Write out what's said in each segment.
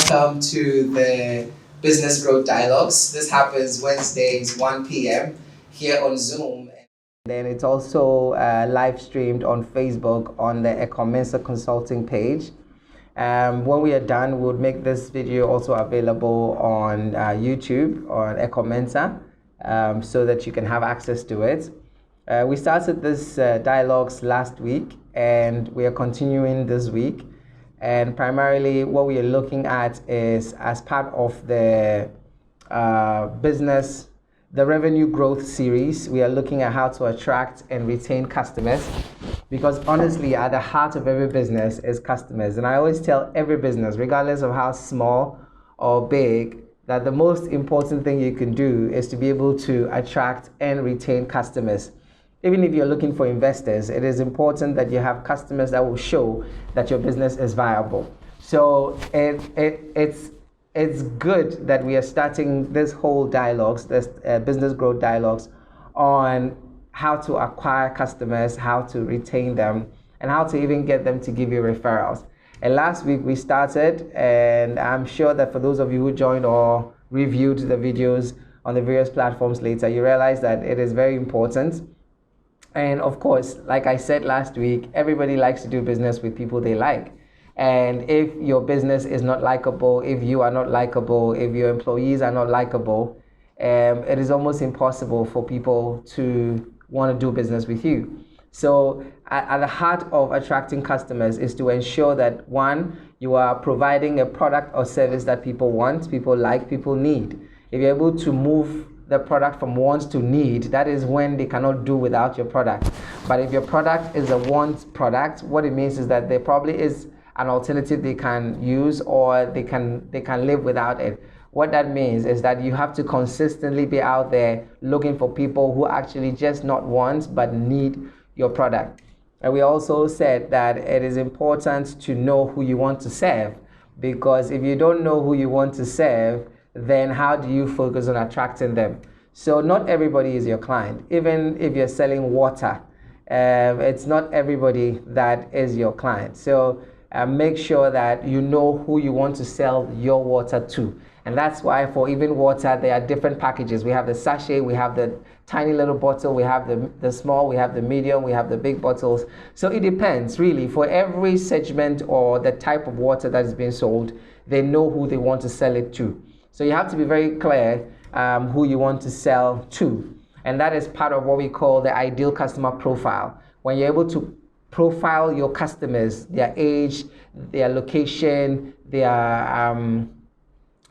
welcome to the Business Growth Dialogues. This happens Wednesdays, 1 p.m. here on Zoom. Then it's also live streamed on Facebook on the Ekow Mensah Consulting page. When we are done, we'll make this video also available on YouTube on Ekow Mensah so that you can have access to it. We started this dialogues last week and we are continuing this week. And primarily what we are looking at is, as part of the the revenue growth series, we are looking at how to attract and retain customers, because honestly, at the heart of every business is customers. And I always tell every business, regardless of how small or big, that the most important thing you can do is to be able to attract and retain customers. Even if you're looking for investors, it is important that you have customers that will show that your business is viable. So it's good that we are starting this whole dialogues, this business growth dialogues, on how to acquire customers, how to retain them, and how to even get them to give you referrals. And last week we started, and I'm sure that for those of you who joined or reviewed the videos on the various platforms later, you realize that it is very important. And of course, like I said last week, everybody likes to do business with people they like. And if your business is not likable, if you are not likable, if your employees are not likable, it is almost impossible for people to want to do business with you. So at the heart of attracting customers is to ensure that, one, you are providing a product or service that people want, people like, people need. If you're able to move the product from wants to need, that is when they cannot do without your product. But if your product is a want product, what it means is that there probably is an alternative they can use, or they can live without it. What that means is that you have to consistently be out there looking for people who actually just not want but need your product. And we also said that it is important to know who you want to serve, because if you don't know who you want to serve, then how do you focus on attracting them? So not everybody is your client. Even if you're selling water, it's not everybody that is your client. So make sure that you know who you want to sell your water to. And that's why for even water, there are different packages. We have the sachet, we have the tiny little bottle, we have the small, we have the medium, we have the big bottles. So it depends really. For every segment or the type of water that is being sold, they know who they want to sell it to. So you have to be very clear who you want to sell to. And that is part of what we call the ideal customer profile. When you're able to profile your customers, their age, their location, their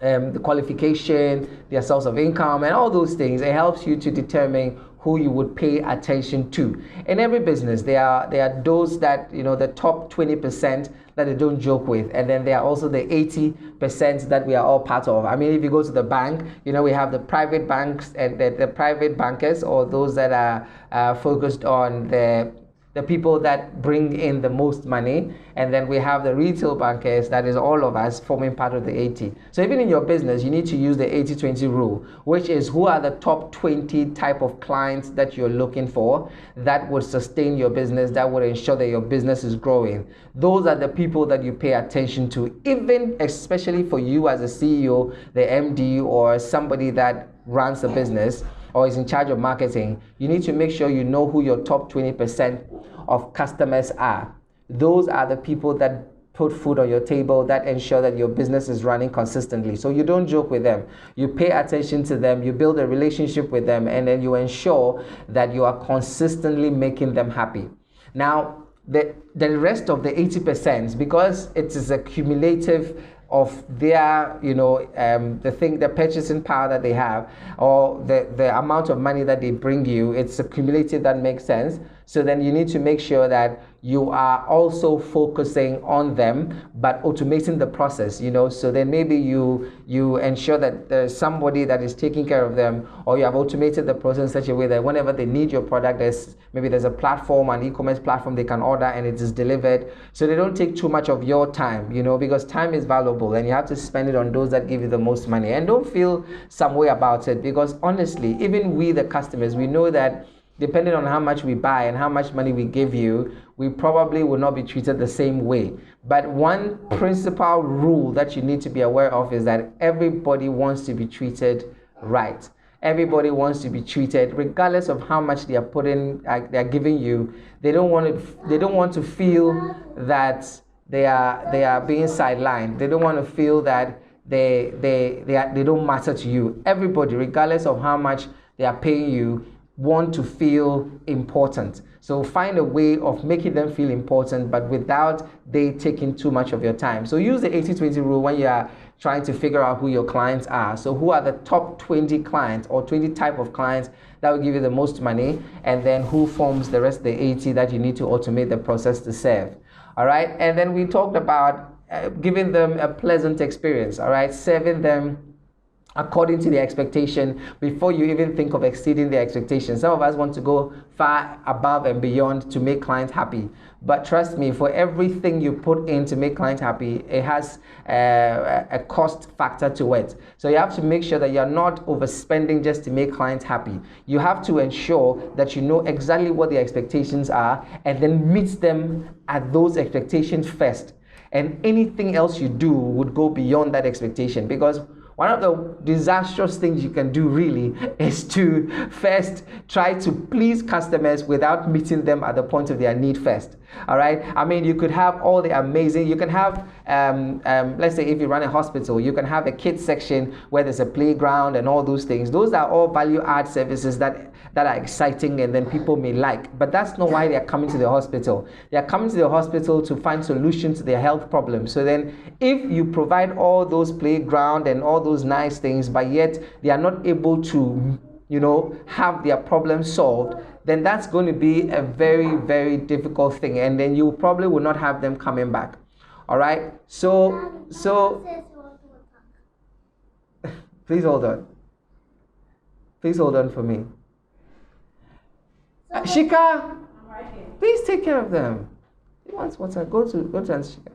the qualification, their source of income, and all those things, it helps you to determine who you would pay attention to. In every business, there are those that, the top 20% that they don't joke with, and then there are also the 80% that we are all part of. I mean, if you go to the bank, we have the private banks and the private bankers, or those that are focused on the people that bring in the most money, and then we have the retail bankers, that is all of us forming part of the 80. So even in your business, you need to use the 80-20 rule, which is who are the top 20 type of clients that you're looking for that would sustain your business, that would ensure that your business is growing. Those are the people that you pay attention to, even especially for you as a CEO, the MD, or somebody that runs a business or is in charge of marketing. You need to make sure you know who your top 20% of customers are. Those are the people that put food on your table, that ensure that your business is running consistently. So you don't joke with them. You pay attention to them, you build a relationship with them, and then you ensure that you are consistently making them happy. Now, the rest of the 80%, because it is a cumulative of their, the purchasing power that they have, or the amount of money that they bring you, it's accumulated, that makes sense. So then you need to make sure that you are also focusing on them, but automating the process, so then maybe you ensure that there's somebody that is taking care of them, or you have automated the process in such a way that whenever they need your product, there's a platform, an e-commerce platform they can order, and it is delivered. So they don't take too much of your time, because time is valuable and you have to spend it on those that give you the most money. And don't feel some way about it, because honestly, even we, the customers, we know that depending on how much we buy and how much money we give you, we probably will not be treated the same way. But one principal rule that you need to be aware of is that everybody wants to be treated right. Everybody wants to be treated, regardless of how much they are giving you. They don't want to feel that they are being sidelined. They don't want to feel that they don't matter to you. Everybody, regardless of how much they are paying you, want to feel important. So find a way of making them feel important, but without they taking too much of your time. So use the 80-20 rule when you are trying to figure out who your clients are. So who are the top 20 clients or 20 type of clients that will give you the most money, and then who forms the rest of the 80 that you need to automate the process to serve. All right, and then we talked about giving them a pleasant experience. All right, serving them according to the expectation before you even think of exceeding the expectation. Some of us want to go far above and beyond to make clients happy. But trust me, for everything you put in to make clients happy, it has a cost factor to it. So you have to make sure that you're not overspending just to make clients happy. You have to ensure that you know exactly what the expectations are and then meet them at those expectations first. And anything else you do would go beyond that expectation, because one of the disastrous things you can do really is to first try to please customers without meeting them at the point of their need first. All right. I mean, you could have all the amazing, you can have, let's say if you run a hospital, you can have a kids section where there's a playground and all those things. Those are all value add services that are exciting and then people may like. But that's not why they're coming to the hospital. They're coming to the hospital to find solutions to their health problems. So then if you provide all those playground and all those nice things, but yet they are not able to, have their problem solved, then that's going to be a very, very difficult thing. And then you probably will not have them coming back. All right. So please hold on. Please hold on for me. Shika, please take care of them. He wants water. Go to Shika.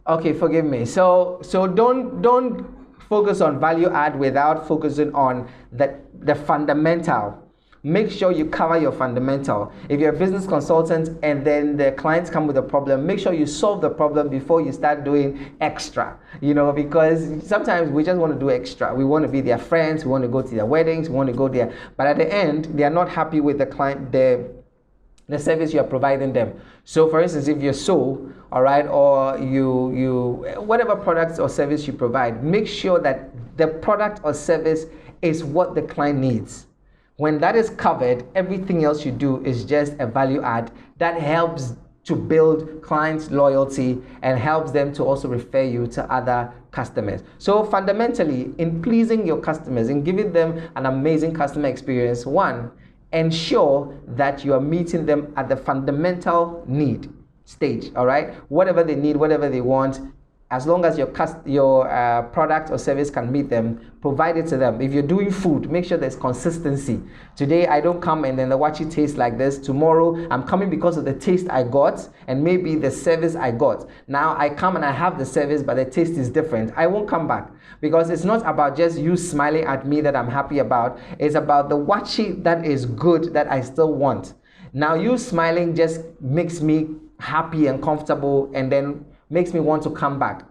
Okay, forgive me. So don't focus on value add without focusing on the fundamental. Make sure you cover your fundamental. If you're a business consultant and then the clients come with a problem, make sure you solve the problem before you start doing extra. Because sometimes we just want to do extra. We want to be their friends, we want to go to their weddings, we want to go there. But at the end, they are not happy with the client, the service you are providing them. So for instance, if you're all right, or you whatever products or service you provide, make sure that the product or service is what the client needs. When that is covered, everything else you do is just a value add that helps to build clients' loyalty and helps them to also refer you to other customers. So fundamentally, in pleasing your customers, in giving them an amazing customer experience, one, ensure that you are meeting them at the fundamental need stage. All right, whatever they need, whatever they want, as long as your product or service can meet them, provide it to them. If you're doing food, make sure there's consistency. Today I don't come and then the wachi tastes like this. Tomorrow I'm coming because of the taste I got and maybe the service I got. Now I come and I have the service but the taste is different. I won't come back, because it's not about just you smiling at me that I'm happy about. It's about the wachi that is good that I still want. Now you smiling just makes me happy and comfortable and then makes me want to come back.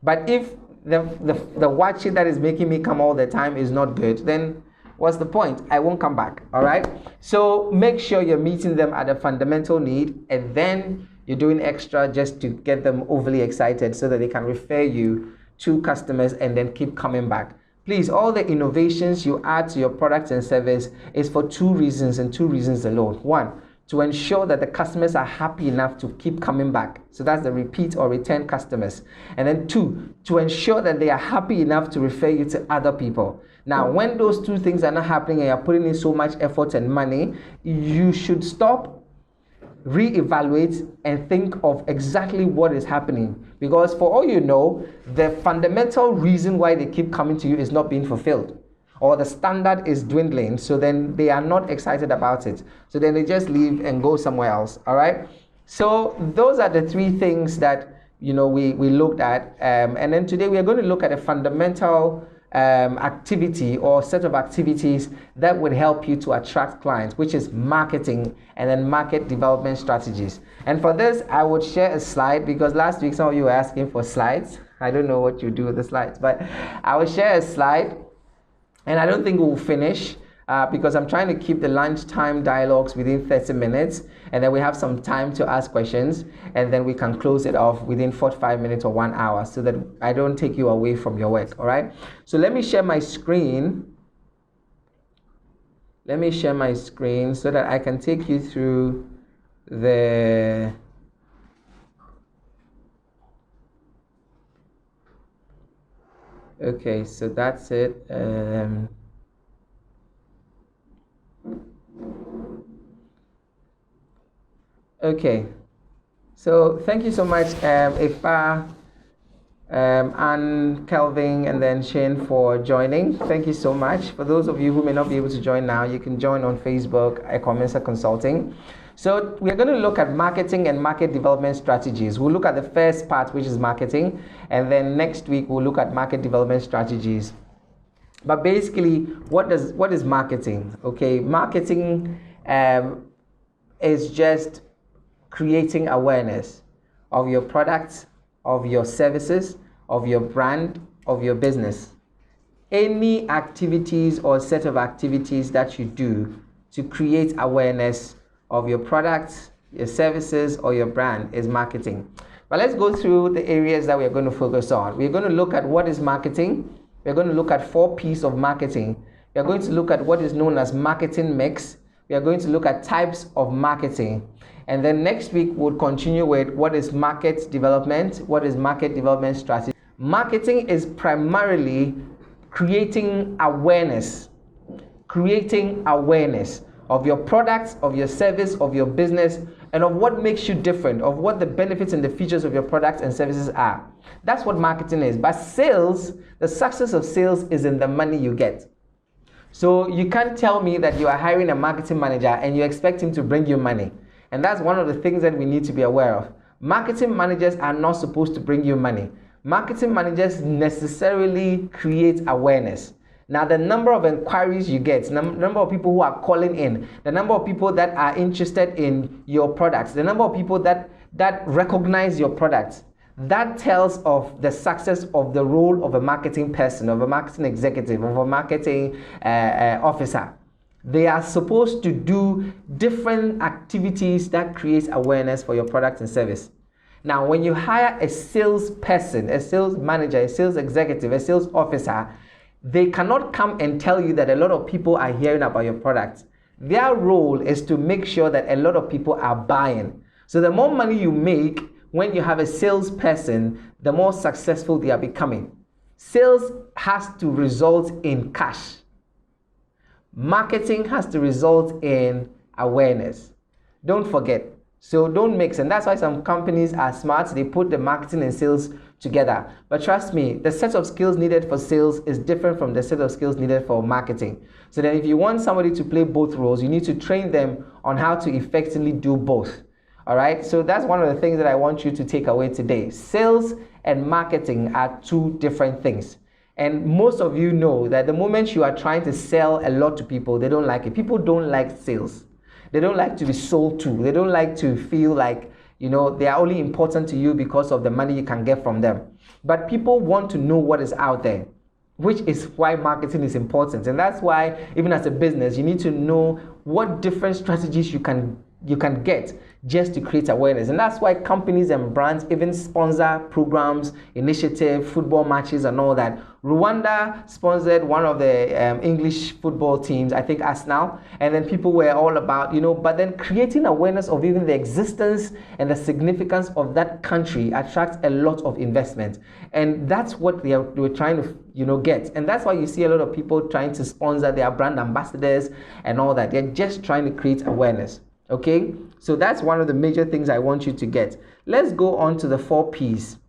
But if the wachi that is making me come all the time is not good, then what's the point? I won't come back. All right. So make sure you're meeting them at a fundamental need, and then you're doing extra just to get them overly excited so that they can refer you to customers and then keep coming back. Please, all the innovations you add to your products and service is for two reasons and two reasons alone. One, to ensure that the customers are happy enough to keep coming back. So that's the repeat or return customers. And then two, to ensure that they are happy enough to refer you to other people. Now, when those two things are not happening and you're putting in so much effort and money, you should stop, reevaluate, and think of exactly what is happening. Because for all you know, the fundamental reason why they keep coming to you is not being fulfilled, or the standard is dwindling, so then they are not excited about it. So then they just leave and go somewhere else. All right. So those are the three things that we looked at, and then today we are going to look at a fundamental activity or set of activities that would help you to attract clients, which is marketing and then market development strategies. And for this, I would share a slide because last week some of you were asking for slides. I don't know what you do with the slides, but I will share a slide, and I don't think we'll finish because I'm trying to keep the lunchtime dialogues within 30 minutes, and then we have some time to ask questions, and then we can close it off within 45 minutes or 1 hour so that I don't take you away from your work, all right? So let me share my screen. Let me share my screen so that I can take you through the... Okay, so that's it. Okay, so thank you so much, Ifa, Anne, Kelvin, and then Shane for joining. Thank you so much. For those of you who may not be able to join now, you can join on Facebook, Ekow Mensah Consulting. So we're going to look at marketing and market development strategies. We'll look at the first part, which is marketing, and then next week we'll look at market development strategies. But basically, what is marketing? Okay, marketing is just creating awareness of your products, of your services, of your brand, of your business. Any activities or set of activities that you do to create awareness of your products, your services, or your brand is marketing. But let's go through the areas that we're going to focus on. We're going to look at what is marketing. We're going to look at 4 P's of marketing. We're going to look at what is known as marketing mix. We are going to look at types of marketing. And then next week, we'll continue with what is market development, what is market development strategy. Marketing is primarily creating awareness of your products, of your service, of your business, and of what makes you different, of what the benefits and the features of your products and services are. That's what marketing is. But sales, the success of sales is in the money you get. So you can't tell me that you are hiring a marketing manager and you expect him to bring you money. And that's one of the things that we need to be aware of. Marketing managers are not supposed to bring you money. Marketing managers necessarily create awareness. Now, the number of inquiries you get, the number of people who are calling in, the number of people that are interested in your products, the number of people that recognize your products, that tells of the success of the role of a marketing person, of a marketing executive, of a marketing officer. They are supposed to do different activities that create awareness for your product and service. Now, when you hire a salesperson, a sales manager, a sales executive, a sales officer, they cannot come and tell you that a lot of people are hearing about your product. Their role is to make sure that a lot of people are buying. So the more money you make when you have a salesperson, the more successful they are becoming. Sales has to result in cash. Marketing has to result in awareness. Don't forget. So don't mix. And that's why some companies are smart. They put the marketing and sales together. But trust me, the set of skills needed for sales is different from the set of skills needed for marketing. So then if you want somebody to play both roles, you need to train them on how to effectively do both. All right. So that's one of the things that I want you to take away today. Sales and marketing are 2 different things. And most of you know that the moment you are trying to sell a lot to people, they don't like it. People don't like sales. They don't like to be sold to. They don't like to feel like, you know, they are only important to you because of the money you can get from them. But people want to know what is out there, which is why marketing is important. And that's why, even as a business, you need to know what different strategies you can get just to create awareness. And that's why companies and brands even sponsor programs, initiatives, football matches and all that. Rwanda sponsored one of the English football teams, I think Arsenal, and then people were all about, you know, but then creating awareness of even the existence and the significance of that country attracts a lot of investment. And that's what they were trying to, you know, get. And that's why you see a lot of people trying to sponsor their brand ambassadors and all that. They're just trying to create awareness. Okay, so that's one of the major things I want you to get. Let's go on to the 4 P's.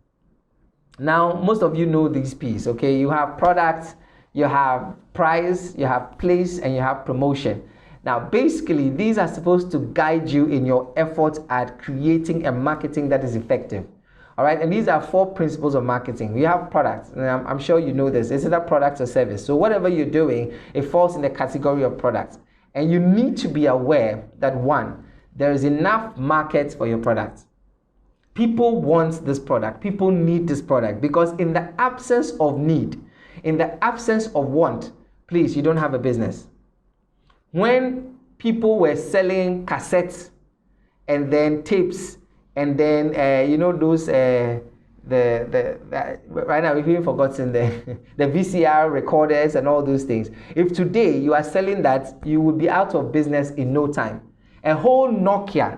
Now, most of you know these P's, okay? You have product, you have price, you have place, and you have promotion. Now, basically, these are supposed to guide you in your effort at creating a marketing that is effective. All right, and these are 4 principles of marketing. We have products, and I'm sure you know this. It's either product or service. So whatever you're doing, it falls in the category of products. And you need to be aware that 1, there is enough market for your product. People want this product. People need this product, because in the absence of need, in the absence of want, please, you don't have a business. When people were selling cassettes and then tapes and then those right now we've even forgotten the VCR recorders and all those things. If today you are selling that, you will be out of business in no time. A whole Nokia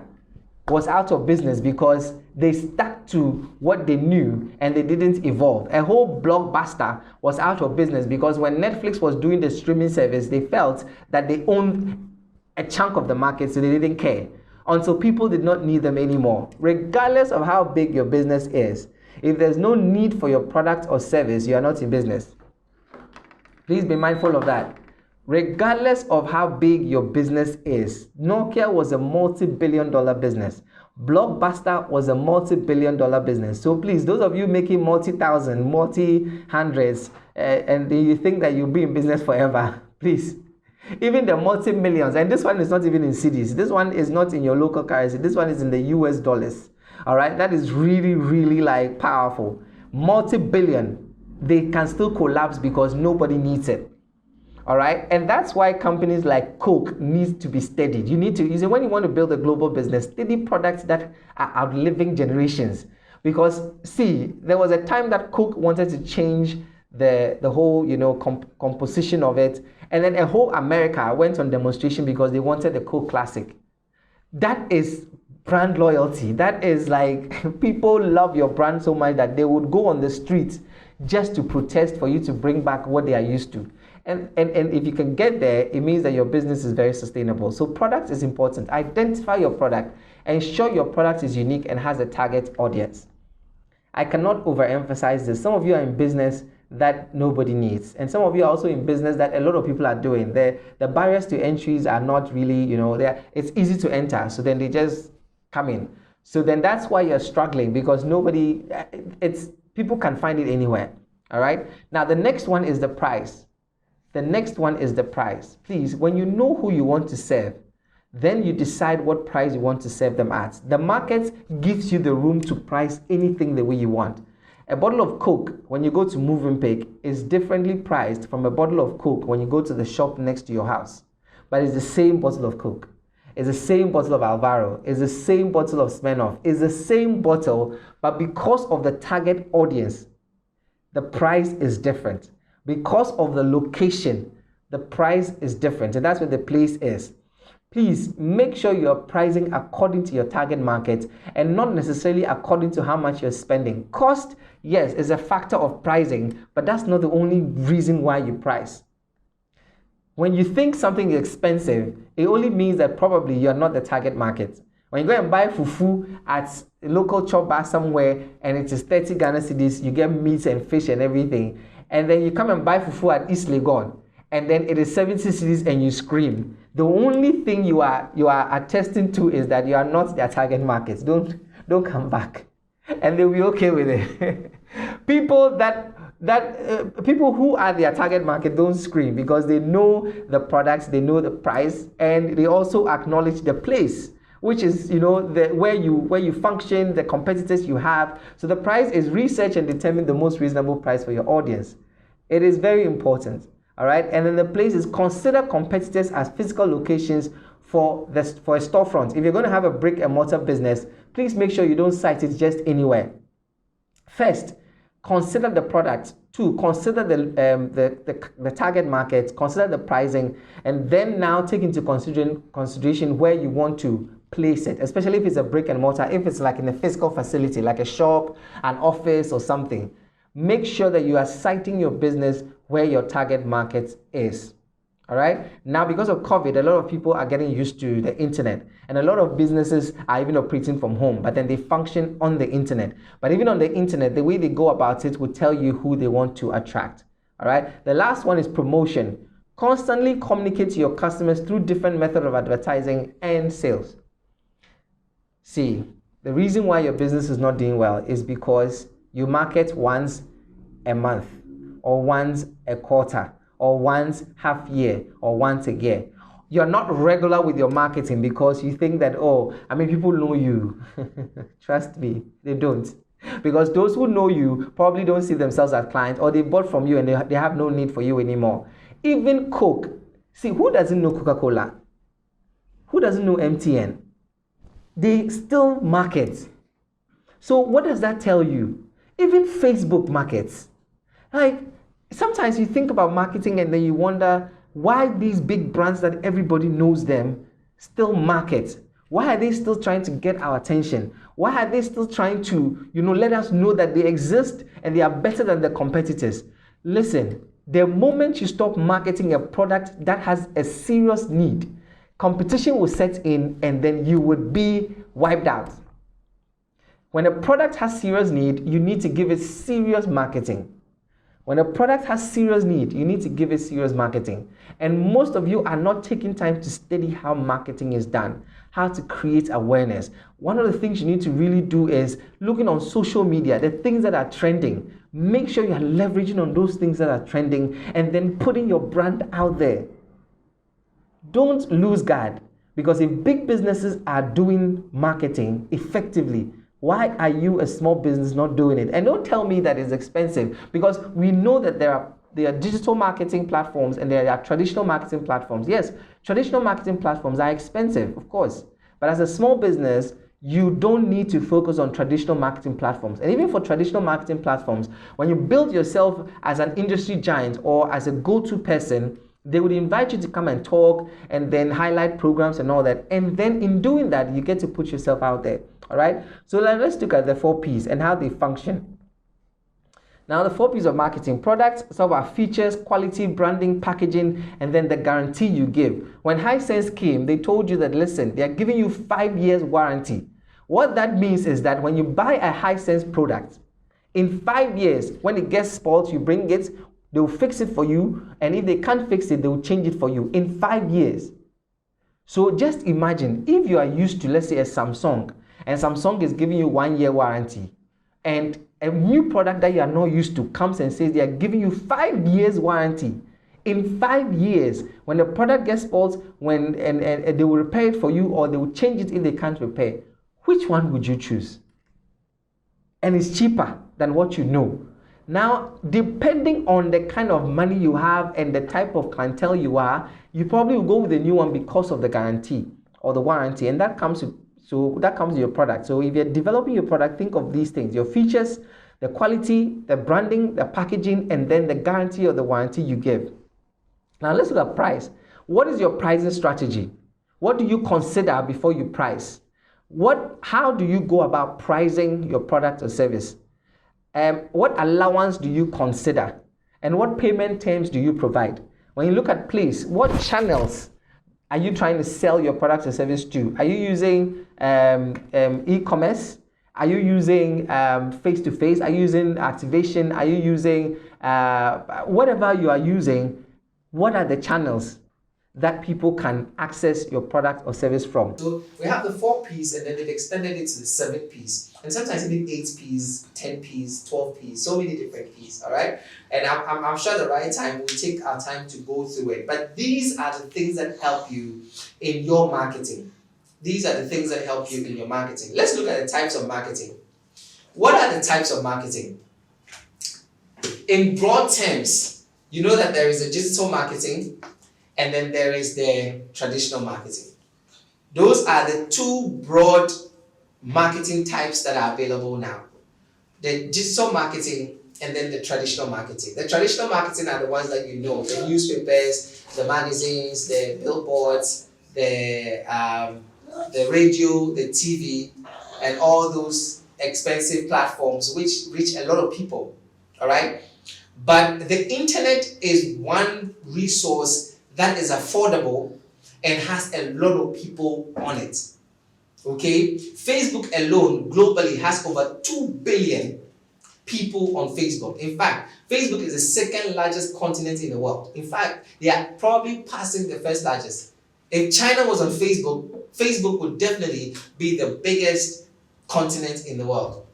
was out of business because they stuck to what they knew and they didn't evolve. A whole Blockbuster was out of business because when Netflix was doing the streaming service, they felt that they owned a chunk of the market, so they didn't care until people did not need them anymore. Regardless of how big your business is, if there's no need for your product or service, you are not in business. Please be mindful of that. Regardless of how big your business is, Nokia was a multi-billion-dollar business. Blockbuster was a multi-billion-dollar business. So please, those of you making multi-thousand, multi-hundreds, and you think that you'll be in business forever, please. Even the multi-millions, and this one is not even in cities. This one is not in your local currency. This one is in the US dollars. All right, that is really, really like powerful. Multi-billion, they can still collapse because nobody needs it. All right, and that's why companies like Coke need to be steadied. You see, when you want to build a global business, steady products that are outliving generations. Because see, there was a time that Coke wanted to change the whole composition of it, and then a whole America went on demonstration because they wanted the Coke Classic. That is brand loyalty. That is like people love your brand so much that they would go on the streets just to protest for you to bring back what they are used to. And if you can get there, it means that your business is very sustainable. So product is important. Identify your product. Ensure your product is unique and has a target audience. I cannot overemphasize this. Some of you are in business that nobody needs. And some of you are also in business that a lot of people are doing. The barriers to entries are not really, it's easy to enter. So then they just come in. So then that's why you're struggling, because people can find it anywhere. All right. Now the next one is the price. The next one is the price. Please, when you know who you want to serve, then you decide what price you want to serve them at. The market gives you the room to price anything the way you want. A bottle of Coke, when you go to Movenpick, is differently priced from a bottle of Coke when you go to the shop next to your house. But it's the same bottle of Coke. It's the same bottle of Alvaro. It's the same bottle of Smirnoff. It's the same bottle, but because of the target audience, the price is different. Because of the location, the price is different, and that's where the place is. Please make sure you're pricing according to your target market and not necessarily according to how much you're spending. Cost, yes, is a factor of pricing, but that's not the only reason why you price. When you think something is expensive, it only means that probably you're not the target market. When you go and buy fufu at a local chop bar somewhere and it is 30 Ghana cedis, you get meat and fish and everything. And then you come and buy fufu at East Legon, and then it is 70 cedis and you scream. The only thing you are attesting to is that you are not their target market. Don't come back, and they'll be okay with it. People people who are their target market don't scream because they know the products, they know the price, and they also acknowledge the place, which is where you function, the competitors you have. So the price is research and determine the most reasonable price for your audience. It is very important. All right, and then the place is consider competitors as physical locations for a storefront. If you're going to have a brick and mortar business, please make sure you don't site it just anywhere. First, consider the product. 2, consider the target market, consider the pricing, and then now take into consideration where you want to place it, especially if it's a brick and mortar. If it's like in a physical facility, like a shop, an office or something, make sure that you are citing your business where your target market is. All right. Now, because of COVID, a lot of people are getting used to the internet, and a lot of businesses are even operating from home, but then they function on the internet. But even on the internet, the way they go about it will tell you who they want to attract. All right. The last one is promotion. Constantly communicate to your customers through different methods of advertising and sales. See, The reason why your business is not doing well is because you market once a month, or once a quarter, or once half year, or once a year. You're not regular with your marketing because you think that, oh, I mean, people know you. Trust me, they don't. Because those who know you probably don't see themselves as clients, or they bought from you and they have no need for you anymore. Even Coke. See, who doesn't know Coca-Cola? Who doesn't know MTN? They still market. So what does that tell you? Even Facebook markets. Like, sometimes you think about marketing and then you wonder why these big brands that everybody knows them still market. Why are they still trying to get our attention? Why are they still trying to, let us know that they exist and they are better than the competitors? Listen, the moment you stop marketing a product that has a serious need, competition will set in and then you would be wiped out. When a product has serious need, you need to give it serious marketing. When a product has serious need, you need to give it serious marketing. And most of you are not taking time to study how marketing is done, how to create awareness. One of the things you need to really do is looking on social media, the things that are trending. Make sure you are leveraging on those things that are trending and then putting your brand out there. Don't lose guard, because if big businesses are doing marketing effectively, why are you, a small business, not doing it? And don't tell me that it's expensive, because we know that there are digital marketing platforms and there are traditional marketing platforms. Yes, traditional marketing platforms are expensive, of course. But as a small business, you don't need to focus on traditional marketing platforms. And even for traditional marketing platforms, when you build yourself as an industry giant or as a go-to person, they would invite you to come and talk and then highlight programs and all that. And then in doing that, you get to put yourself out there. All right. So let's look at the 4 P's and how they function. Now, the 4 P's of marketing: products, it's about features, quality, branding, packaging, and then the guarantee you give. When Hisense came, they told you that, listen, they are giving you 5 years warranty. What that means is that when you buy a Hisense product, in 5 years, when it gets spoiled, you bring it, they'll fix it for you, and if they can't fix it, they'll change it for you in 5 years. So just imagine if you are used to, let's say, a Samsung, and Samsung is giving you 1 year warranty, and a new product that you are not used to comes and says they are giving you 5 years warranty. In 5 years, when the product gets spoiled, and they will repair it for you, or they will change it if they can't repair, which one would you choose? And it's cheaper than what you know. Now, depending on the kind of money you have and the type of clientele you are, you probably will go with the new one because of the guarantee or the warranty, and that comes with your product. So if you're developing your product, think of these things: your features, the quality, the branding, the packaging, and then the guarantee or the warranty you give. Now let's look at price. What is your pricing strategy? What do you consider before you price? How do you go about pricing your product or service? What allowance do you consider? And what payment terms do you provide? When you look at place, what channels are you trying to sell your product or service to? Are you using e-commerce? Are you using face-to-face? Are you using activation? Are you using whatever you are using? What are the channels that people can access your product or service from? So we have the 4 P's, and then they've extended it to the 7 P's. And sometimes even 8 P's, 10 P's, 12 P's, so many different P's, all right? And I'm sure the right time, we'll take our time to go through it. But these are the things that help you in your marketing. These are the things that help you in your marketing. Let's look at the types of marketing. What are the types of marketing? In broad terms, you know that there is a digital marketing, and then there is the traditional marketing. Those are the 2 broad marketing types that are available now. The digital marketing and then the traditional marketing. The traditional marketing are the ones that you know: the newspapers, the magazines, the billboards, the radio, the TV, and all those expensive platforms which reach a lot of people, all right? But the internet is one resource that is affordable and has a lot of people on it. Okay? Facebook alone globally has over 2 billion people on Facebook. In fact, Facebook is the 2nd largest continent in the world. In fact, they are probably passing the 1st largest. If China was on Facebook, Facebook would definitely be the biggest continent in the world.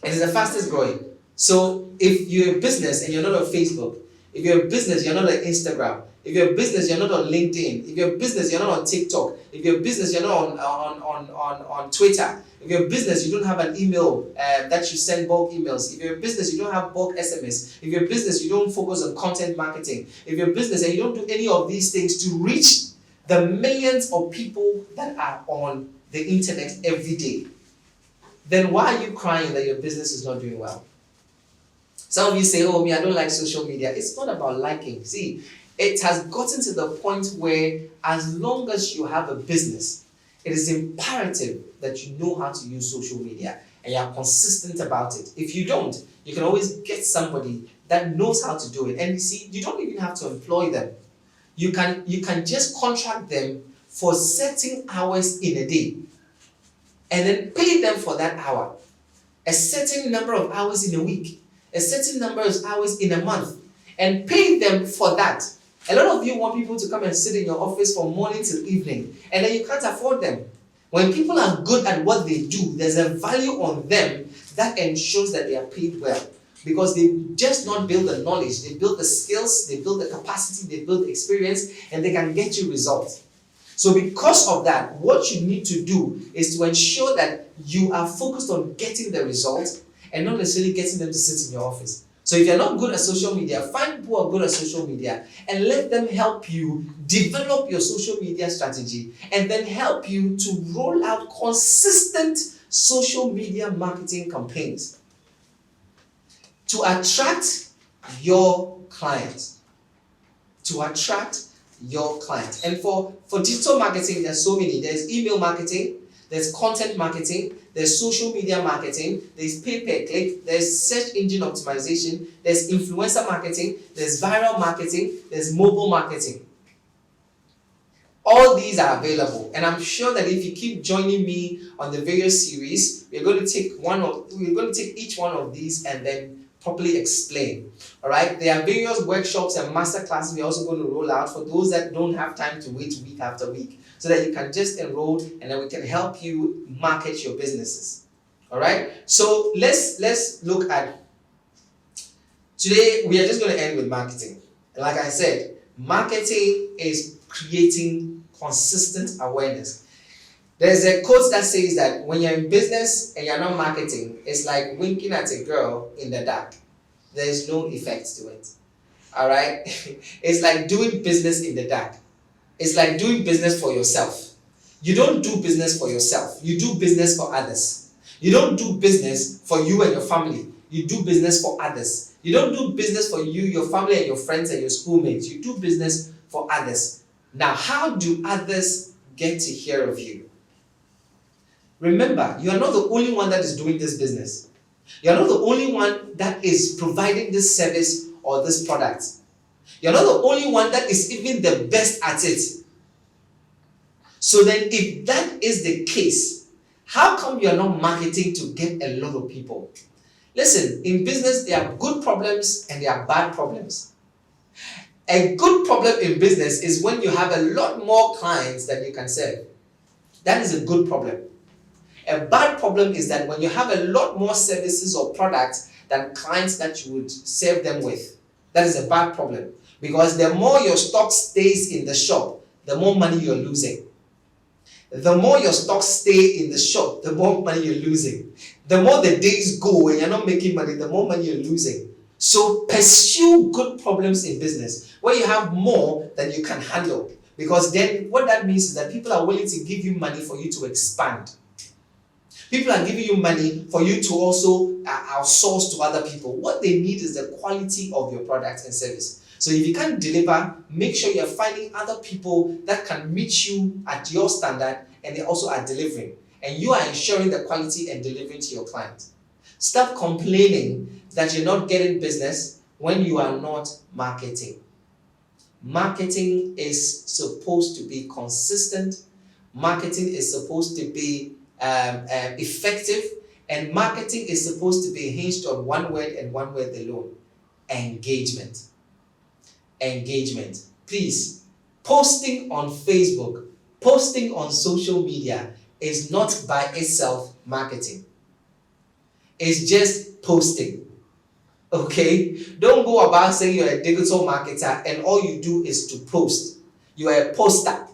It is the fastest growing. So if you're a business and you're not on Facebook, if you're a business, you're not on Instagram, if you're a business, you're not on LinkedIn, if you're a business, you're not on TikTok, if you're a business, you're not on Twitter, if you're a business, you don't have an email that you send bulk emails, if you're a business, you don't have bulk SMS, if you're a business, you don't focus on content marketing, if you're a business and you don't do any of these things to reach the millions of people that are on the internet every day, then why are you crying that your business is not doing well? Some of you say, oh, me, I don't like social media. It's not about liking. See, it has gotten to the point where as long as you have a business, it is imperative that you know how to use social media and you are consistent about it. If you don't, you can always get somebody that knows how to do it. And you see, you don't even have to employ them. You can just contract them for certain hours in a day and then pay them for that hour. A certain number of hours in a week, a certain number of hours in a month, and pay them for that. A lot of you want people to come and sit in your office from morning till evening, and then you can't afford them. When people are good at what they do, there's a value on them that ensures that they are paid well. Because they just not build the knowledge, they build the skills, they build the capacity, they build the experience, and they can get you results. So because of that, what you need to do is to ensure that you are focused on getting the results and not necessarily getting them to sit in your office. So if you're not good at social media, find people who are good at social media and let them help you develop your social media strategy and then help you to roll out consistent social media marketing campaigns to attract your clients. To attract your clients. And for digital marketing, there's so many. There's email marketing, there's content marketing, there's social media marketing, there's pay-per-click, there's search engine optimization, there's influencer marketing, there's viral marketing, there's mobile marketing. All these are available, and I'm sure that if you keep joining me on the various series, we're going to take each one of these and then properly explain. All right, there are various workshops and master classes we're also going to roll out for those that don't have time to wait week after week, so that you can just enroll and then we can help you market your businesses. All right, so let's look at today. We are just going to end with marketing. Like I said, marketing is creating consistent awareness. There's a quote that says that when you're in business and you're not marketing, it's like winking at a girl in the dark. There's no effect to it. All right? It's like doing business in the dark. It's like doing business for yourself. You don't do business for yourself. You do business for others. You don't do business for you and your family. You do business for others. You don't do business for you, your family, and your friends and your schoolmates. You do business for others. Now, how do others get to hear of you? Remember, you are not the only one that is doing this business. You are not the only one that is providing this service or this product. You are not the only one that is even the best at it. So then, if that is the case, how come you are not marketing to get a lot of people? Listen, in business, there are good problems and there are bad problems. A good problem in business is when you have a lot more clients than you can serve. That is a good problem. A bad problem is that when you have a lot more services or products than clients that you would serve them with. That is a bad problem. Because the more your stock stays in the shop, the more money you're losing. The more your stock stay in the shop, the more money you're losing. The more the days go and you're not making money, the more money you're losing. So pursue good problems in business where you have more than you can handle. Because then what that means is that people are willing to give you money for you to expand. People are giving you money for you to also outsource to other people. What they need is the quality of your product and service. So if you can't deliver, make sure you're finding other people that can meet you at your standard and they also are delivering. And you are ensuring the quality and delivering to your client. Stop complaining that you're not getting business when you are not marketing. Marketing is supposed to be consistent. Marketing is supposed to be effective, and marketing is supposed to be hinged on one word and one word alone: engagement. Engagement. Please, posting on Facebook, posting on social media is not by itself marketing. It's just posting. Okay? Don't go about saying you're a digital marketer and all you do is to post. You are a poster.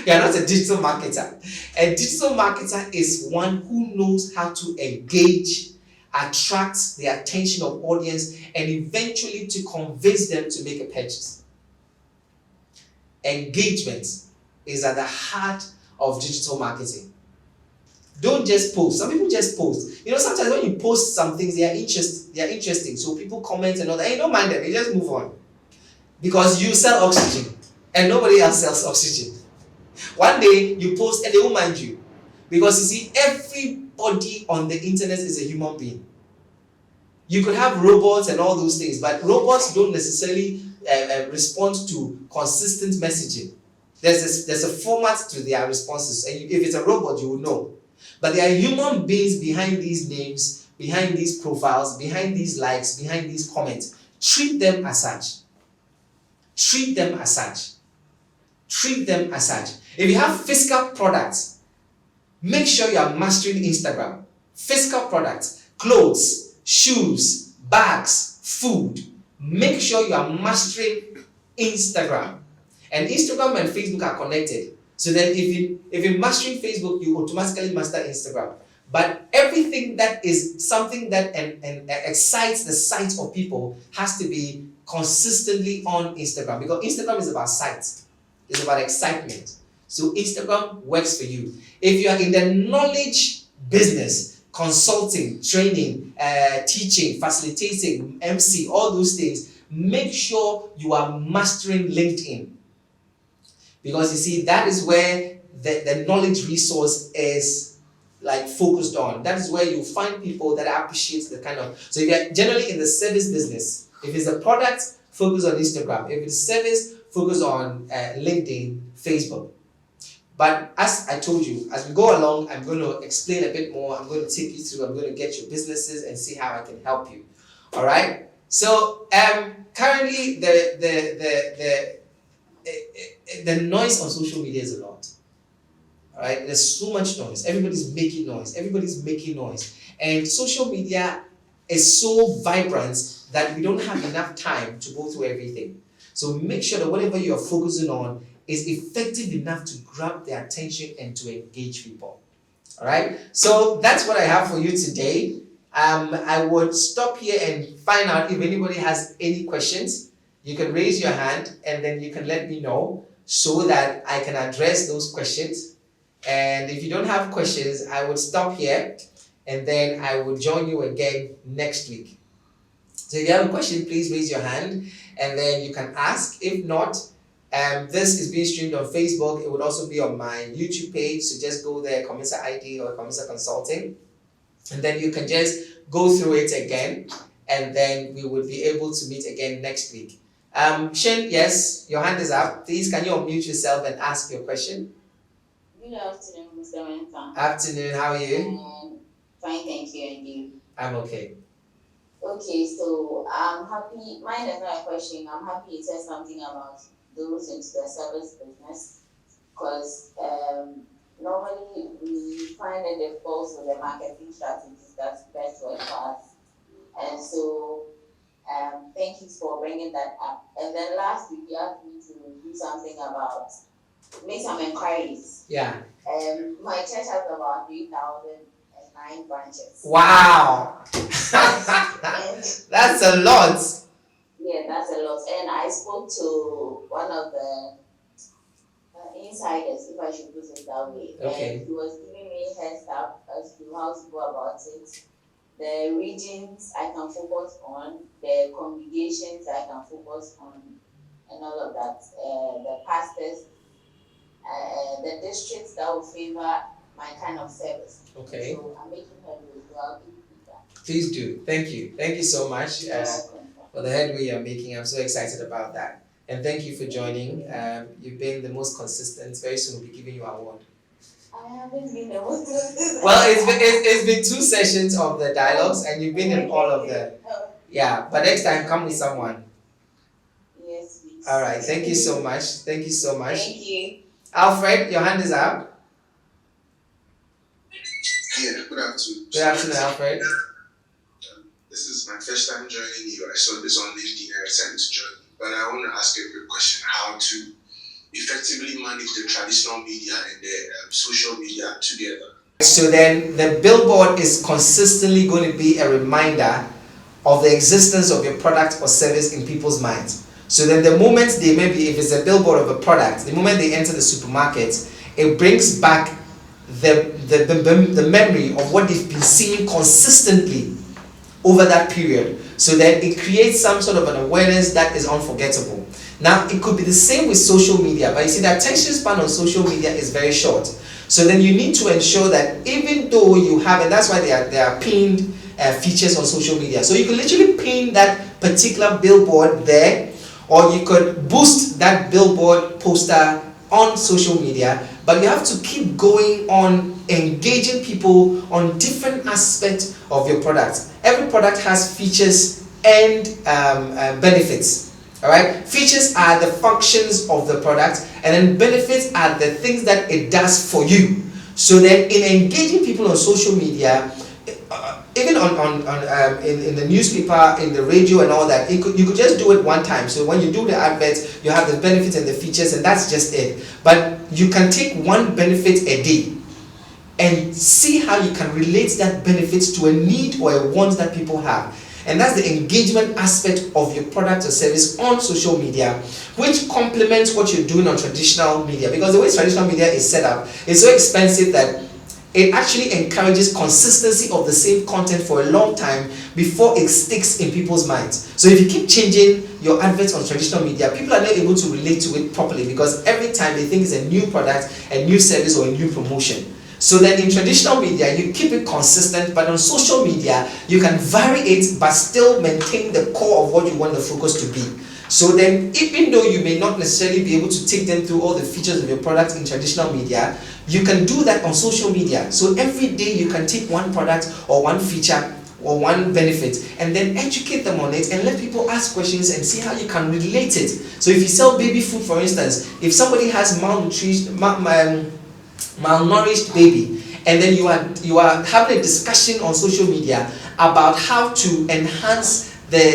You are not a digital marketer. A digital marketer is one who knows how to engage, attract the attention of audience, and eventually to convince them to make a purchase. Engagement is at the heart of digital marketing. Don't just post. Some people just post. Sometimes when you post some things, they are interesting. So people comment and all that. And you don't mind them. You just move on. Because you sell oxygen and nobody else sells oxygen. One day you post and they won't mind you. Because you see, everybody on the internet is a human being. You could have robots and all those things, but robots don't necessarily respond to consistent messaging. There's a format to their responses, and if it's a robot, you will know. But there are human beings behind these names, behind these profiles, behind these likes, behind these comments. Treat them as such. Treat them as such. Treat them as such. If you have physical products, make sure you are mastering Instagram. Physical products, clothes, shoes, bags, food. Make sure you are mastering Instagram. And Instagram and Facebook are connected. So then if you're mastering Facebook, you automatically master Instagram. But everything that is something that excites the sight of people has to be consistently on Instagram. Because Instagram is about sight. It's about excitement. So Instagram works for you. If you are in the knowledge business, consulting, training, teaching, facilitating, MC, all those things, make sure you are mastering LinkedIn. Because you see, that is where the knowledge resource is focused on. That is where you find people that appreciate the kind of. So if you're generally in the service business, if it's a product, focus on Instagram. If it's service, focus on LinkedIn, Facebook. But as I told you, as we go along, I'm going to explain a bit more. I'm going to take you through. I'm going to get your businesses and see how I can help you. All right. So currently the noise on social media is a lot. All right. There's so much noise. Everybody's making noise. And social media is so vibrant that we don't have enough time to go through everything. So make sure that whatever you are focusing on is effective enough to grab their attention and to engage people. All right. So that's what I have for you today. I would stop here and find out if anybody has any questions. You can raise your hand and then you can let me know so that I can address those questions. And if you don't have questions, I would stop here and then I will join you again next week. So if you have a question, please raise your hand and then you can ask. If not, this is being streamed on Facebook. It would also be on my YouTube page. So just go there, Ekow Mensah ID or Ekow Mensah Consulting. And then you can just go through it again. And then we will be able to meet again next week. Shin, yes, your hand is up. Please, can you unmute yourself and ask your question? Good afternoon, Mr. Mensah. Afternoon, how are you? Fine, thank you, and you? I'm okay. Okay, so I'm happy. Mine is not a question. I'm happy you said something about those into the service business because normally we find it difficult with the marketing strategies that's best work for us. And so thank you for bringing that up. And then last week you asked me to do something about make some inquiries. Yeah. My church has about 3,009 branches. Wow. That's a lot. Yeah, that's a lot. And I spoke to one of the insiders, if I should put it that way. Okay. And he was giving me heads up as to how to go about it. The regions I can focus on, the congregations I can focus on, and all of that. The pastors, the districts that will favor my kind of service. Okay. So I'm making headway, so I'll give you feedback. Please do. Thank you. Thank you so much for the headway you're making. I'm so excited about that. And thank you for joining. You've been the most consistent. Very soon we'll be giving you an award. I haven't been the most consistent. Well, it's been 2 sessions of the dialogues and you've been in all of the... Yeah, but next time come with someone. Yes, please. All right. Thank you so much. Thank you so much. Thank you. Alfred, your hand is up. Good afternoon. Good afternoon, Alfred. This is my first time joining you. I saw this on LinkedIn and I decided to join you. But I want to ask a quick question: how to effectively manage the traditional media and the social media together? So then the billboard is consistently going to be a reminder of the existence of your product or service in people's minds. So then the moment they, maybe if it's a billboard of a product, the moment they enter the supermarket, it brings back the memory of what they've been seeing consistently over that period. So that it creates some sort of an awareness that is unforgettable. Now, it could be the same with social media, but you see the attention span on social media is very short. So then you need to ensure that even though you have, and that's why there are pinned features on social media. So you can literally pin that particular billboard there, or you could boost that billboard poster on social media, but you have to keep going on engaging people on different aspects of your product. Every product has features and benefits. All right, features are the functions of the product, and then benefits are the things that it does for you. So then, in engaging people on social media, even in the newspaper, in the radio, and all that, you could just do it one time. So when you do the adverts, you have the benefits and the features, and that's just it. But you can take one benefit a day and see how you can relate that benefit to a need or a want that people have. And that's the engagement aspect of your product or service on social media, which complements what you're doing on traditional media. Because the way traditional media is set up is so expensive that it actually encourages consistency of the same content for a long time before it sticks in people's minds. So if you keep changing your adverts on traditional media, people are not able to relate to it properly, because every time they think it's a new product, a new service, or a new promotion. So then in traditional media, you keep it consistent, but on social media, you can vary it, but still maintain the core of what you want the focus to be. So then, even though you may not necessarily be able to take them through all the features of your product in traditional media, you can do that on social media. So every day you can take one product or one feature or one benefit and then educate them on it and let people ask questions and see how you can relate it. So if you sell baby food, for instance, if somebody has malnourished baby, and then you are having a discussion on social media about how to enhance the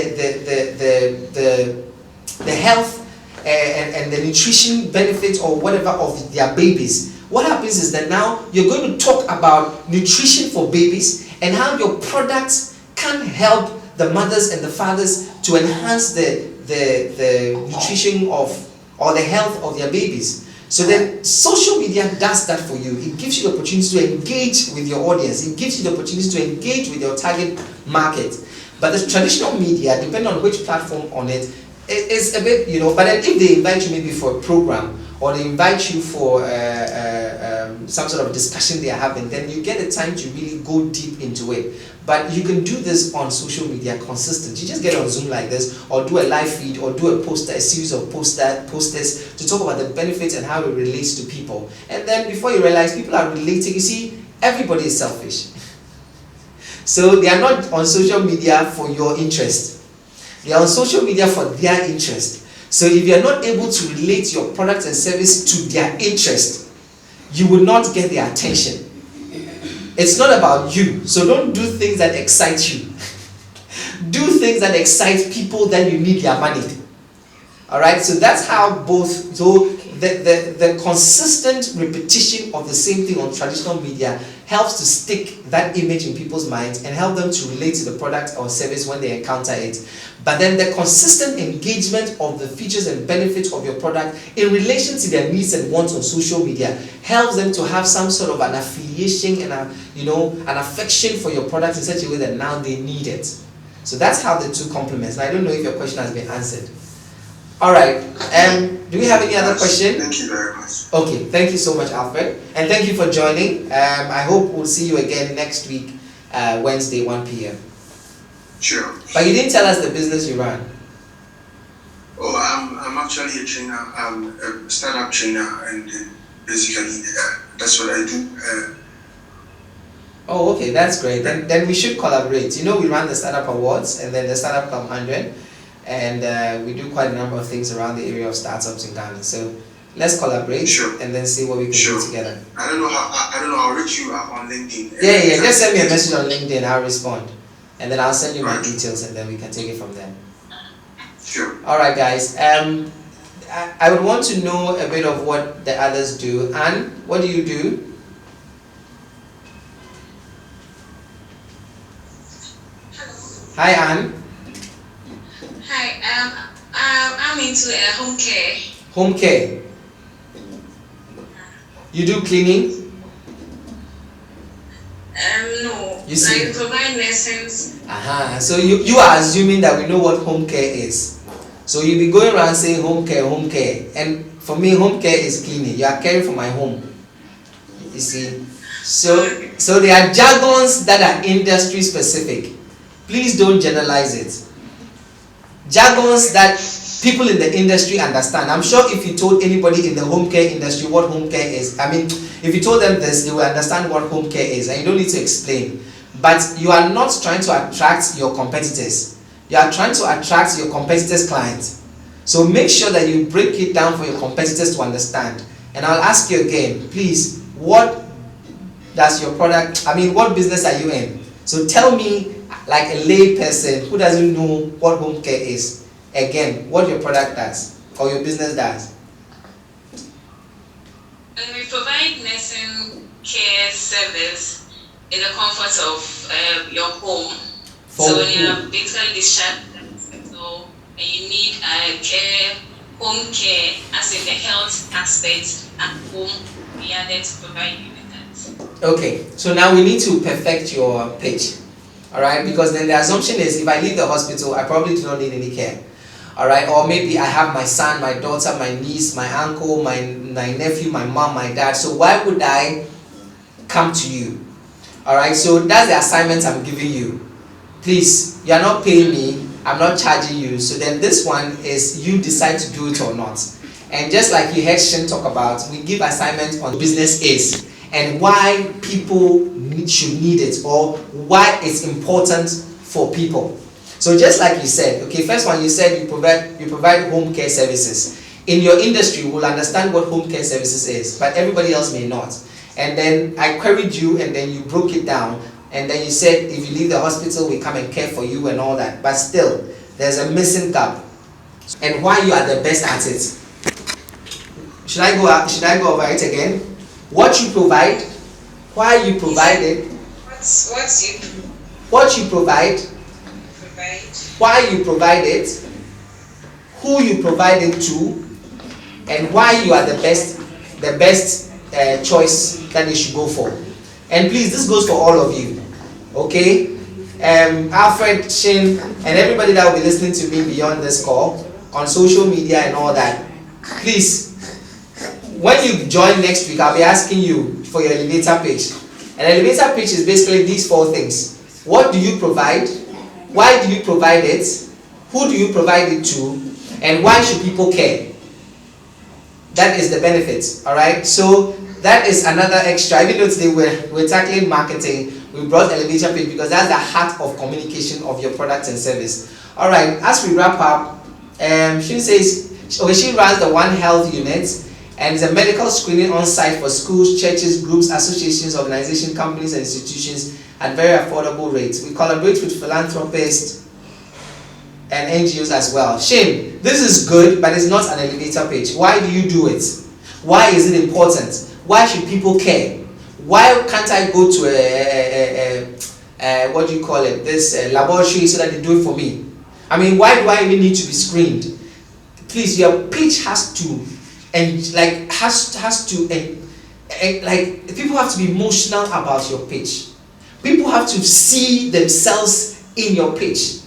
health and the nutrition benefits or whatever of their babies, what happens is that now you're going to talk about nutrition for babies and how your products can help the mothers and the fathers to enhance the nutrition of or the health of their babies. So then social media does that for you. It gives you the opportunity to engage with your audience. It gives you the opportunity to engage with your target market. But the traditional media, depending on which platform on it, is a bit, but then if they invite you maybe for a program, or they invite you for some sort of discussion they are having, then you get the time to really go deep into it. But you can do this on social media consistently. You just get on Zoom like this, or do a live feed, or do a series of posters to talk about the benefits and how it relates to people. And then before you realize, people are relating. You see, everybody is selfish. So they are not on social media for your interest. They are on social media for their interest. So if you are not able to relate your product and service to their interest, you will not get their attention. It's not about you. So don't do things that excite you. Do things that excite people that you need their money. Alright, so that's how both, so the consistent repetition of the same thing on traditional media helps to stick that image in people's minds and help them to relate to the product or service when they encounter it. But then the consistent engagement of the features and benefits of your product in relation to their needs and wants on social media helps them to have some sort of an affiliation and an affection for your product in such a way that now they need it. So that's how the two complements. Now, I don't know if your question has been answered. All right. Do we have any other question? Thank you very much. Okay. Thank you so much, Alfred, and thank you for joining. I hope we'll see you again next week, Wednesday, 1 p.m. Sure. But you didn't tell us the business you run. Oh, I'm actually a trainer. I'm a startup trainer, and basically that's what I do. Oh, okay, that's great. Then we should collaborate. We run the Startup Awards and then the Startup Club 100, and we do quite a number of things around the area of startups in Ghana. So Let's collaborate Sure. and then see what we can Sure. do together. I don't know how I'll reach you on LinkedIn. Yeah. Just send me a message on LinkedIn. I'll respond, and then I'll send you my Right. details, and then we can take it from there. Sure. All right, guys. I would want to know a bit of what the others do. Anne, what do you do? Hi, Anne. Hi, I'm into home care. Home care. You do cleaning? No. You see- I provide lessons. So you are assuming that we know what home care is. So you be going around saying home care, and for me, home care is cleaning. You are caring for my home. You see. So there are jargons that are industry specific. Please don't generalize it. Jargons that people in the industry understand. I'm sure if you told anybody in the home care industry what home care is, if you told them this, they will understand what home care is, and you don't need to explain. But you are not trying to attract your competitors. You are trying to attract your competitors' clients. So make sure that you break it down for your competitors to understand. And I'll ask you again, please, what does your product, what business are you in? So tell me, like a lay person who doesn't know what home care is, again, what your product does or your business does. And we provide nursing care service in the comfort of your home. So when you are basically discharged from the hospital and you need home care, as in the health aspect at home, we are there to provide you with that. Okay, so now we need to perfect your pitch. Alright, because then the assumption is if I leave the hospital, I probably do not need any care. Alright, or maybe I have my son, my daughter, my niece, my uncle, my nephew, my mom, my dad. So why would I come to you? Alright, so that's the assignment I'm giving you. Please, you are not paying me, I'm not charging you. So then this one is you decide to do it or not. And just like you heard Shin talk about, we give assignments on business is and why people should need it or why it's important for people. So just like you said, okay, first one you said you provide home care services. In your industry, you will understand what home care services is, but everybody else may not. And then I queried you and then you broke it down and then you said if you leave the hospital, we come and care for you and all that. But still, there's a missing gap. And why you are the best at it. Should I go over it again? What you provide, why you provide it, what you provide, why you provide it, who you provide it to, and why you are the best choice that they should go for. And please, this goes for all of you, okay? Alfred, Shin, and everybody that will be listening to me beyond this call on social media and all that, please, when you join next week, I'll be asking you for your elevator pitch. An elevator pitch is basically these 4 things. What do you provide? Why do you provide it? Who do you provide it to? And why should people care? That is the benefit, alright? So that is another extra. Even though today we're tackling marketing, we brought elevator pitch because that's the heart of communication of your product and service. Alright, as we wrap up, she runs the One Health unit and is a medical screening on site for schools, churches, groups, associations, organizations, companies, and institutions at very affordable rates. We collaborate with philanthropists and NGOs as well. Shane, this is good, but it's not an elevator pitch. Why do you do it? Why is it important? Why should people care? Why can't I go to this laboratory so that they do it for me? Why do I even need to be screened? Please, your pitch has to, people have to be emotional about your pitch. People have to see themselves in your pitch.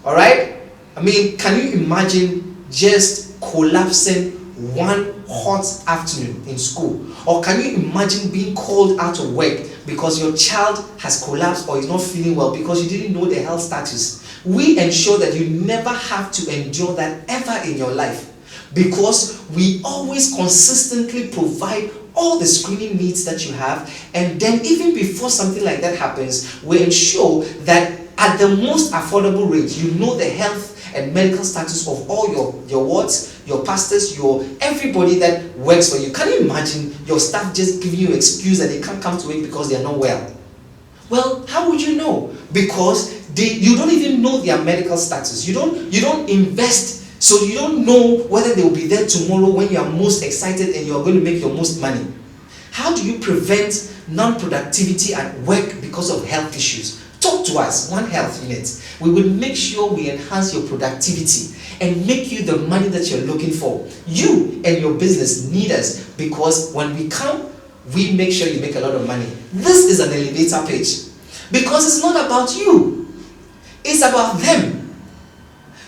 Alright? Can you imagine just collapsing one hot afternoon in school? Or can you imagine being called out of work because your child has collapsed or is not feeling well because you didn't know the health status? We ensure that you never have to endure that ever in your life because we always consistently provide all the screening needs that you have, and then even before something like that happens, we ensure that at the most affordable rate, you know the health and medical status of all your wards, your pastors, your everybody that works for you. Can you imagine your staff just giving you an excuse that they can't come to work because they are not well? Well, how would you know? Because you don't even know their medical status. You don't invest, so you don't know whether they will be there tomorrow when you are most excited and you are going to make your most money. How do you prevent non-productivity at work because of health issues? Talk to us, One Health Unit. We will make sure we enhance your productivity and make you the money that you're looking for. You and your business need us, because when we come, we make sure you make a lot of money. This is an elevator pitch, because it's not about you, it's about them.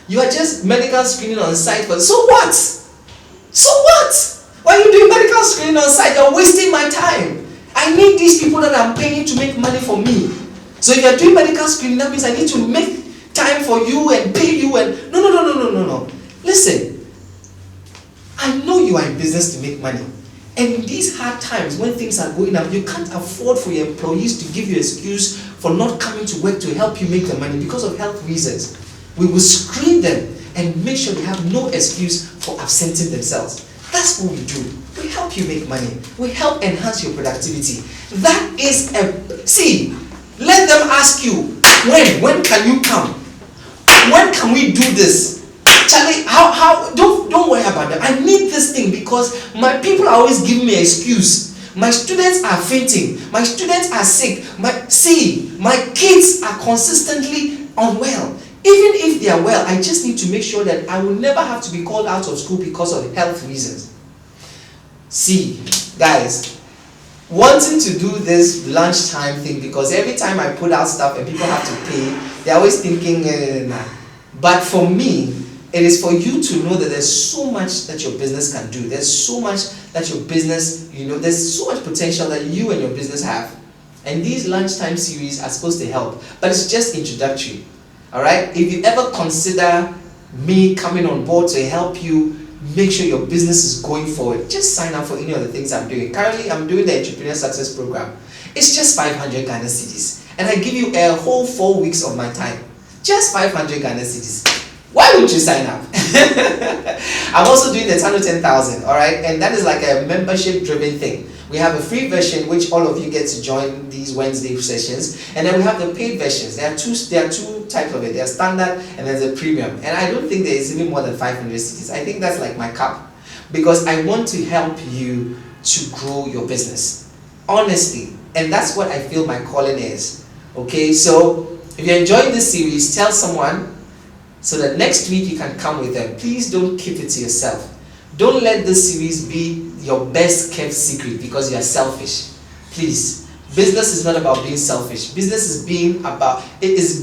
You are just medical screening on site, but so what? So what? Why are you doing medical screening on site? You're wasting my time. I need these people that I'm paying to make money for me. So if you're doing medical screening, that means I need to make time for you and pay you and no. Listen, I know you are in business to make money. And in these hard times when things are going up, you can't afford for your employees to give you an excuse for not coming to work to help you make the money because of health reasons. We will screen them and make sure they have no excuse for absenting themselves. That's what we do. We help you make money. We help enhance your productivity. That is let them ask you, when can you come? When can we do this? Charlie, how don't worry about that. I need this thing because my people are always giving me an excuse. My students are fainting. My students are sick. My kids are consistently unwell. Even if they are well, I just need to make sure that I will never have to be called out of school because of health reasons. Guys, wanting to do this lunchtime thing, because every time I put out stuff and people have to pay, they're always thinking, nah. But for me, it is for you to know that there's so much that your business can do. There's so much that your business, there's so much potential that you and your business have. And these lunchtime series are supposed to help, but it's just introductory. All right? If you ever consider me coming on board to help you make sure your business is going forward, just sign up for any of the things I'm doing. Currently, I'm doing the Entrepreneur Success Program. It's just 500 Ghana cedis, and I give you a whole 4 weeks of my time. Just 500 Ghana cedis. Why would you sign up? I'm also doing the Tano 10,000, all right? And that is like a membership-driven thing. We have a free version, which all of you get to join these Wednesday sessions, and then we have the paid versions. There are two types of it. There's standard and there's a premium. And I don't think there is even more than 500 cities. I think that's like my cap, because I want to help you to grow your business, honestly. And that's what I feel my calling is. Okay, so if you're enjoying this series, tell someone, so that next week you can come with them. Please don't keep it to yourself. Don't let this series be your best kept secret because you are selfish. Please, business is not about being selfish. Business is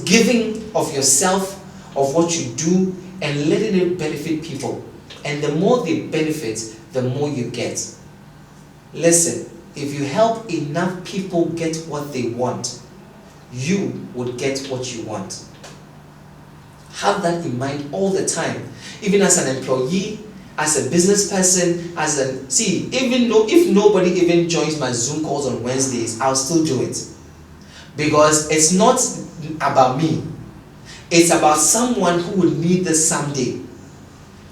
giving of yourself, of what you do, and letting it benefit people. And the more they benefit, the more you get. Listen, if you help enough people get what they want, you would get what you want. Have that in mind all the time. Even as an employee, as a business person, even though if nobody even joins my Zoom calls on Wednesdays, I'll still do it. Because it's not about me. It's about someone who will need this someday.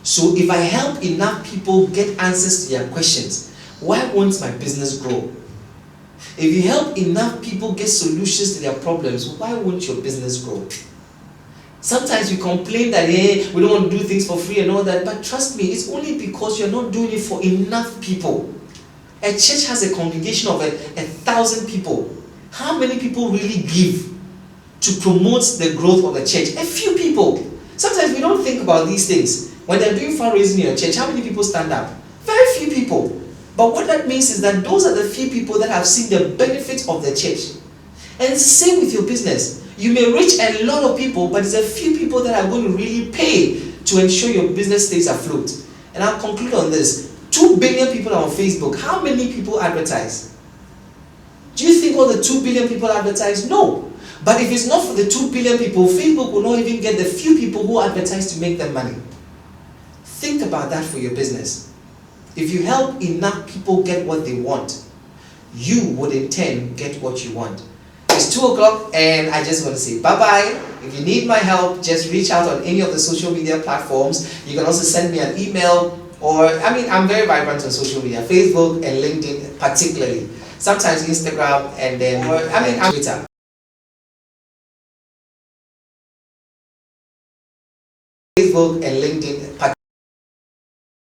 So if I help enough people get answers to their questions, why won't my business grow? If you help enough people get solutions to their problems, why won't your business grow? Sometimes we complain that, hey, we don't want to do things for free and all that, but trust me, it's only because you're not doing it for enough people. A church has a congregation of 1,000 people. How many people really give to promote the growth of the church? A few people. Sometimes we don't think about these things. When they're doing fundraising in your church, how many people stand up? Very few people. But what that means is that those are the few people that have seen the benefits of the church. And it's the same with your business. You may reach a lot of people, but it's a few people that are going to really pay to ensure your business stays afloat. And I'll conclude on this. 2 billion people are on Facebook. How many people advertise? Do you think all the 2 billion people advertise? No. But if it's not for the 2 billion people, Facebook will not even get the few people who advertise to make them money. Think about that for your business. If you help enough people get what they want, you would in turn get what you want. It's 2 o'clock, and I just want to say bye bye. If you need my help, just reach out on any of the social media platforms. You can also send me an email, or I'm very vibrant on social media, Facebook and LinkedIn particularly. Sometimes Instagram, and then I'm Twitter. Facebook and LinkedIn